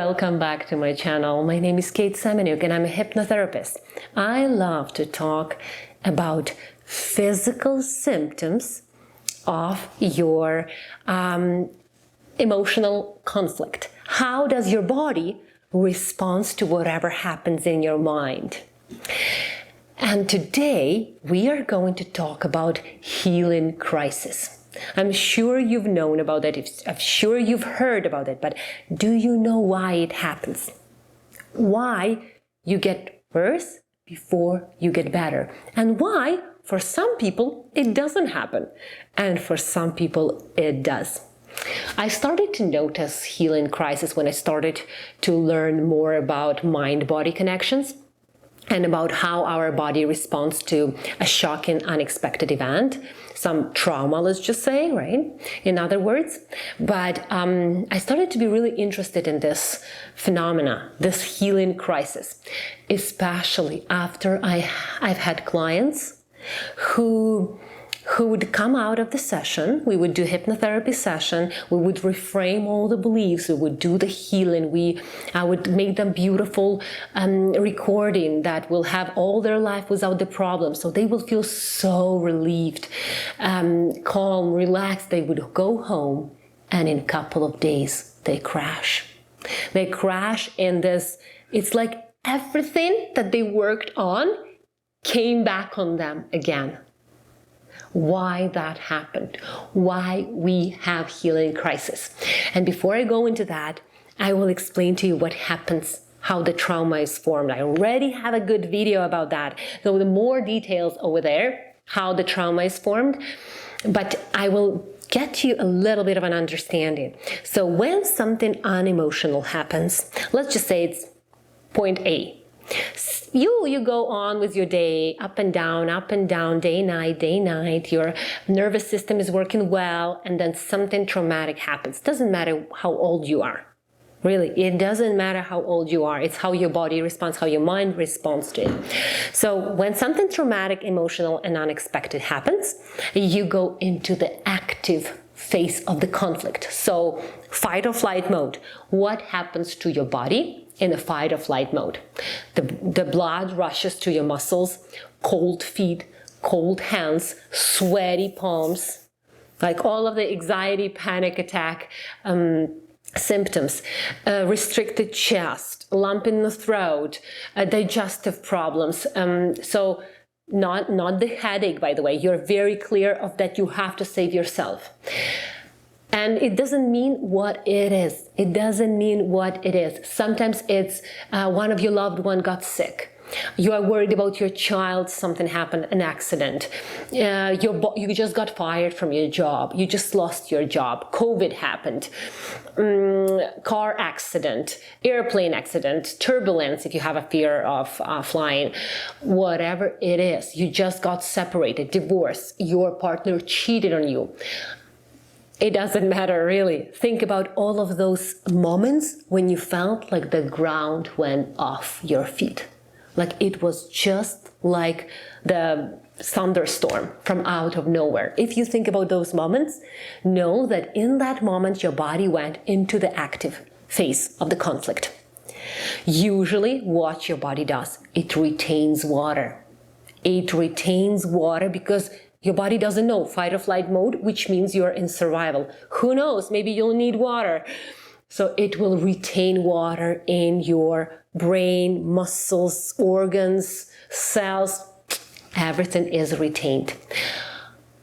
Welcome back to my channel. My name is Kate Semeniuk and I'm a hypnotherapist. I love to talk about physical symptoms of your emotional conflict. How does your body respond to whatever happens in your mind? And today we are going to talk about healing crisis. I'm sure you've known about it, I'm sure you've heard about it, but do you know why it happens? Why you get worse before you get better? And why, for some people, it doesn't happen, and for some people, it does. I started to notice healing crisis when I started to learn more about mind-body connections and about how our body responds to a shocking, unexpected event, some trauma, let's just say, right? In other words. But I started to be really interested in this phenomena, this healing crisis, especially after I've had clients who would come out of the session. We would do hypnotherapy session, we would reframe all the beliefs, we would do the healing, I would make them beautiful recording that will have all their life without the problem, so they will feel so relieved, calm, relaxed. They would go home and in a couple of days they crash. They crash in this, it's like everything that they worked on came back on them again. Why that happened, why we have healing crisis. And before I go into that, I will explain to you what happens, how the trauma is formed. I already have a good video about that, so the more details over there, how the trauma is formed, but I will get you a little bit of an understanding. So when something unemotional happens, let's just say it's point A. You go on with your day, up and down, day, night. Your nervous system is working well, and then something traumatic happens. Doesn't matter how old you are. Really, it doesn't matter how old you are. It's how your body responds, how your mind responds to it. So when something traumatic, emotional, and unexpected happens, you go into the active phase of the conflict. So fight or flight mode. What happens to your body in the fight or flight mode? The blood rushes to your muscles, cold feet, cold hands, sweaty palms, like all of the anxiety, panic attack symptoms, restricted chest, lump in the throat, digestive problems. So not the headache, by the way. You're very clear of that you have to save yourself. And it doesn't mean what it is. It doesn't mean what it is. Sometimes it's one of your loved one got sick. You are worried about your child, something happened, an accident. You just got fired from your job. You just lost your job. COVID happened. Car accident, airplane accident, turbulence if you have a fear of flying. Whatever it is, you just got separated, divorce, your partner cheated on you. It doesn't matter, really. Think about all of those moments when you felt like the ground went off your feet. Like it was just like the thunderstorm from out of nowhere. If you think about those moments, know that in that moment your body went into the active phase of the conflict. Usually what your body does, it retains water. It retains water because your body doesn't know fight or flight mode, which means you're in survival. Who knows, maybe you'll need water. So it will retain water in your brain, muscles, organs, cells. Everything is retained.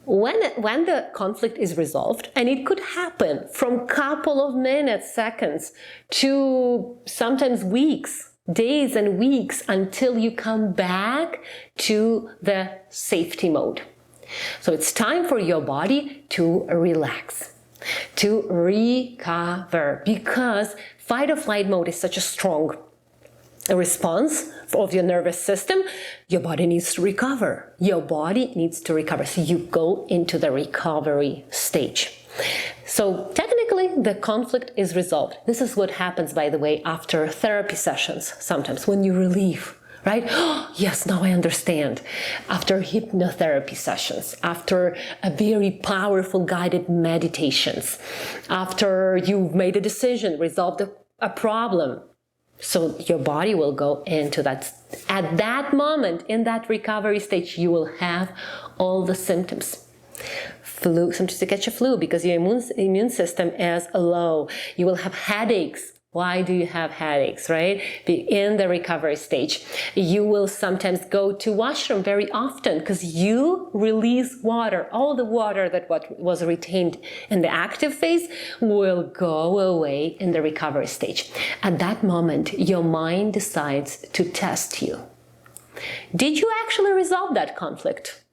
When the conflict is resolved, and it could happen from a couple of minutes, seconds, to sometimes weeks, days and weeks, until you come back to the safety mode. So it's time for your body to relax, to recover, because fight or flight mode is such a strong response of your nervous system. Your body needs to recover. Your body needs to recover. So you go into the recovery stage. So technically the conflict is resolved. This is what happens, by the way, after therapy sessions, sometimes when you relieve. Right? Oh, yes, now I understand. After hypnotherapy sessions, after a very powerful guided meditations, after you've made a decision, resolved the a problem. So your body will go into that. At that moment, in that recovery stage, you will have all the symptoms. Flu, sometimes you catch a flu because your immune system is low. You will have headaches. Why do you have headaches, right? In the recovery stage. You will sometimes go to washroom very often because you release water. All the water that was retained in the active phase will go away in the recovery stage. At that moment, your mind decides to test you. Did you actually resolve that conflict?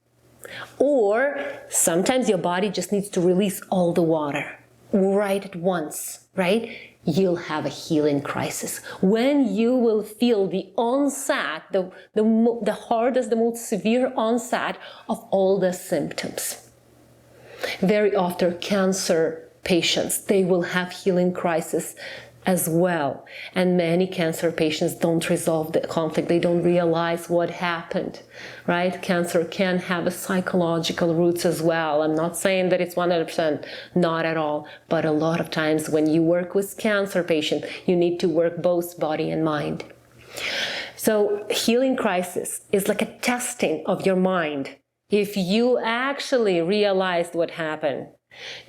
Or sometimes your body just needs to release all the water right at once, right? You'll have a healing crisis. When you will feel the onset, the hardest, the most severe onset of all the symptoms. Very often cancer patients, they will have healing crisis as well. And many cancer patients don't resolve the conflict. They don't realize what happened, right? Cancer can have a psychological roots as well. I'm not saying that it's 100%, not at all. But a lot of times when you work with cancer patients, you need to work both body and mind. So healing crisis is like a testing of your mind. If you actually realized what happened,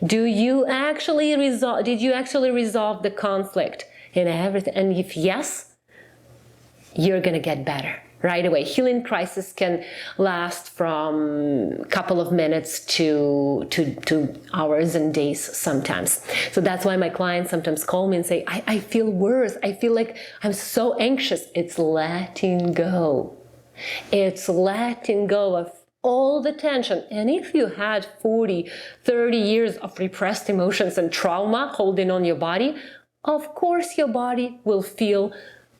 did you actually resolve the conflict in everything? And if yes, you're going to get better right away. Healing crisis can last from a couple of minutes to hours and days sometimes. So that's why my clients sometimes call me and say, I feel worse. I feel like I'm so anxious. It's letting go. It's letting go of all the tension. And if you had 40, 30 years of repressed emotions and trauma holding on your body, of course your body will feel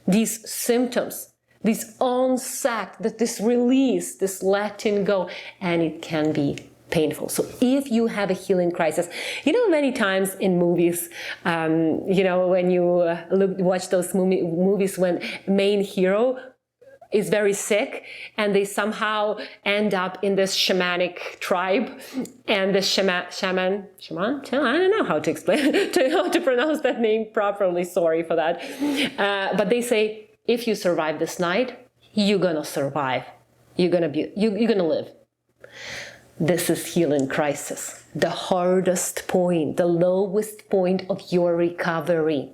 these symptoms, this onset, this release, this letting go, and it can be painful. So if you have a healing crisis, many times in movies, when you watch those movies when main hero is very sick and they somehow end up in this shamanic tribe, and the shaman, I don't know how to explain, how to pronounce that name properly, sorry for that. But they say, if you survive this night, you're gonna survive. You're gonna live. This is healing crisis, the hardest point, the lowest point of your recovery.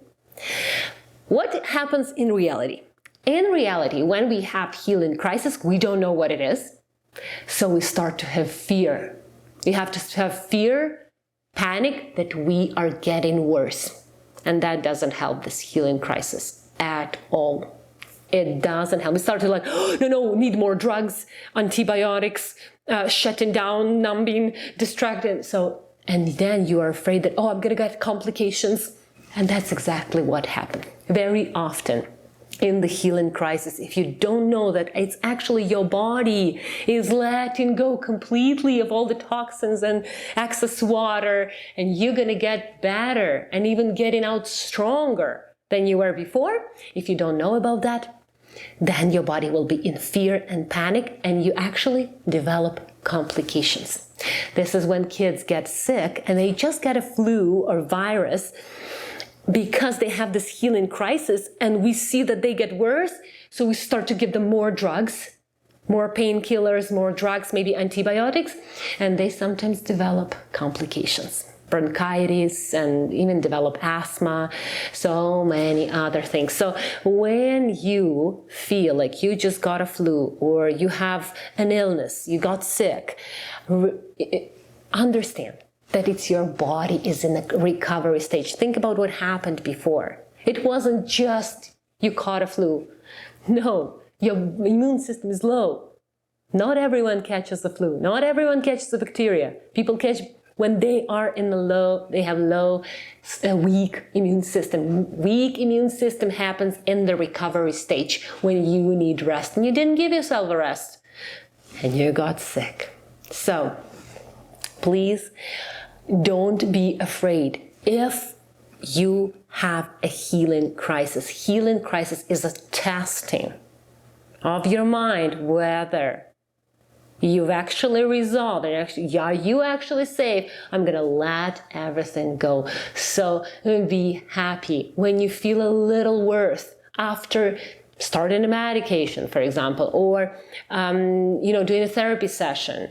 What happens in reality? In reality, when we have healing crisis, we don't know what it is. So we start to have fear. We have to have fear, panic that we are getting worse. And that doesn't help this healing crisis at all. It doesn't help. We start to like, oh, no, need more drugs, antibiotics, shutting down, numbing, distracted. And then you are afraid that, I'm going to get complications. And that's exactly what happened. Very often in the healing crisis, if you don't know that it's actually your body is letting go completely of all the toxins and excess water, and you're going to get better and even getting out stronger than you were before, if you don't know about that, then your body will be in fear and panic, and you actually develop complications. This is when kids get sick and they just get a flu or virus because they have this healing crisis, and we see that they get worse, so we start to give them more drugs, more painkillers, more drugs, maybe antibiotics, and they sometimes develop complications, bronchitis, and even develop asthma, so many other things. So when you feel like you just got a flu or you have an illness, you got sick, understand that it's your body is in a recovery stage. Think about what happened before. It wasn't just you caught a flu. No, your immune system is low. Not everyone catches the flu. Not everyone catches the bacteria. People catch when they are in the low, they have low, weak immune system. Weak immune system happens in the recovery stage when you need rest. And you didn't give yourself a rest. And you got sick. So, please, don't be afraid if you have a healing crisis. Healing crisis is a testing of your mind whether You've actually resolved, and actually, are you actually safe? I'm gonna let everything go. So be happy when you feel a little worse after starting a medication, for example, or doing a therapy session,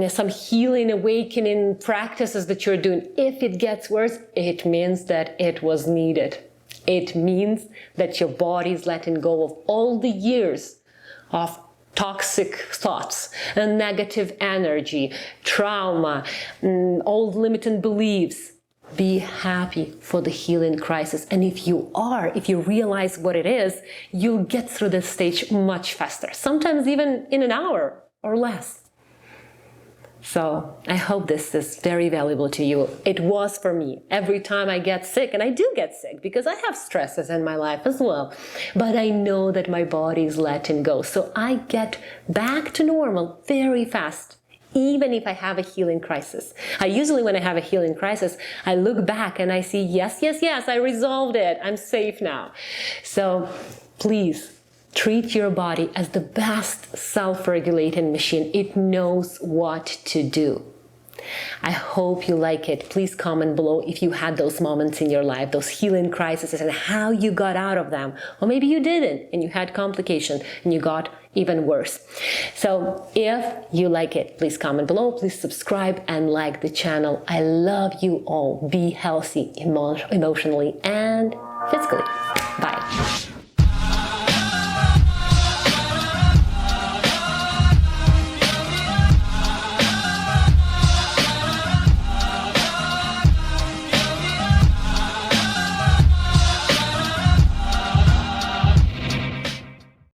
some healing, awakening practices that you're doing. If it gets worse, it means that it was needed. It means that your body is letting go of all the years of toxic thoughts and negative energy, trauma, old limiting beliefs. Be happy for the healing crisis. And if you realize what it is, you'll get through this stage much faster, sometimes even in an hour or less. So I hope this is very valuable to you. It was for me. Every time I get sick, and I do get sick because I have stresses in my life as well, but I know that my body is letting go. So I get back to normal very fast, even if I have a healing crisis. When I have a healing crisis, I look back and I see, yes, I resolved it. I'm safe now. So please, treat your body as the best self-regulating machine. It knows what to do. I hope you like it. Please comment below if you had those moments in your life, those healing crises, and how you got out of them. Or maybe you didn't and you had complications and you got even worse. So if you like it, please comment below, please subscribe and like the channel. I love you all. Be healthy emotionally and physically. Bye.